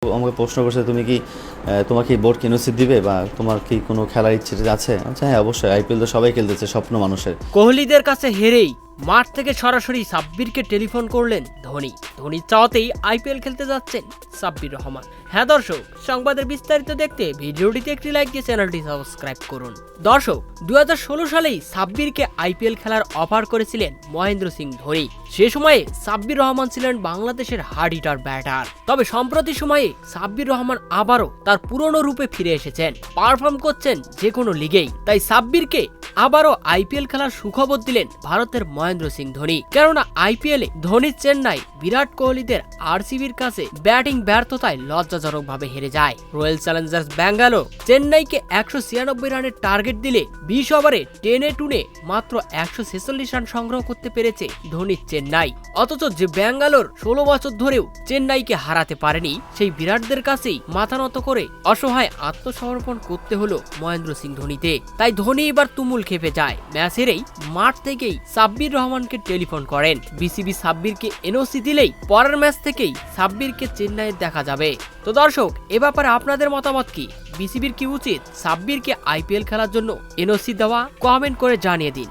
আমাকে প্রশ্ন করছে তুমি কি তোমার কি বোর্ড এনওসি দিবে বা তোমার কি কোনো খেলার ইচ্ছে আছে? আচ্ছা হ্যাঁ, অবশ্যই। আইপিএল তো সবাই খেলতেছে, স্বপ্ন মানুষের। কোহলিদের কাছে হেরেই মাঠ থেকে সরাসরি সাব্বিরকে টেলিফোন করলেন ধোনি। ধোনির চাওয়াতেই আইপিএল খেলতে যাচ্ছেন সাব্বির রহমান। হ্যাঁ দর্শক, সংবাদের বিস্তারিত দেখতে ভিডিওটিতে একটি লাইক দিয়ে চ্যানেলটি সাবস্ক্রাইব করুন। দর্শক, 2016 সালেই সাব্বিরকে আইপিএল খেলার অফার করেছিলেন মহেন্দ্র সিং ধোনি। সে সময়ে সাব্বির রহমান ছিলেন বাংলাদেশের হার্ড হিটার ব্যাটার। তবে সম্প্রতি সময়ে সাব্বির রহমান আবারও তার পুরনো রূপে ফিরে এসেছেন, পারফর্ম করছেন যে কোনো লিগেই। তাই সাব্বিরকে আবারও আইপিএল খেলার সুখবর দিলেন ভারতের মহেন্দ্র সিং ধোনি। কেননা আইপিএলে ধোনির চেন্নাই বিরাট কোহলিদের আরসিবির কাছে ব্যাটিং ব্যর্থতায় লজ্জাজনকভাবে হেরে যায়। রয়্যাল চ্যালেঞ্জার্স ব্যাঙ্গালোর চেন্নাইকে 196 রানের টার্গেট দিলে 20 ওভারে টেনে টুনে মাত্র 146 রান সংগ্রহ করতে পেরেছে ধোনির চেন্নাই। অথচ যে ব্যাঙ্গালোর 16 বছর ধরেও চেন্নাইকে হারাতে পারেনি, সেই বিরাটদের কাছেই মাথা নত করে অসহায় আত্মসমর্পণ করতে হলো মহেন্দ্র সিং ধোনিতে। তাই ধোনি এবার তুমুল খেপে যায়। ম্যাচ হেরেই মাঠ থেকেই সাব্বির রহমানকে টেলিফোন করেন। বিসিবি সাব্বিরকে এনওসি দিলেই পরের ম্যাচ থেকেই সাব্বিরকে চেন্নাইয়ে দেখা যাবে। তো দর্শক, এ ব্যাপারে আপনাদের মতামত কি? বিসিবির কি উচিত সাব্বিরকে আইপিএল খেলার জন্য এনওসি দেওয়া? কমেন্ট করে জানিয়ে দিন।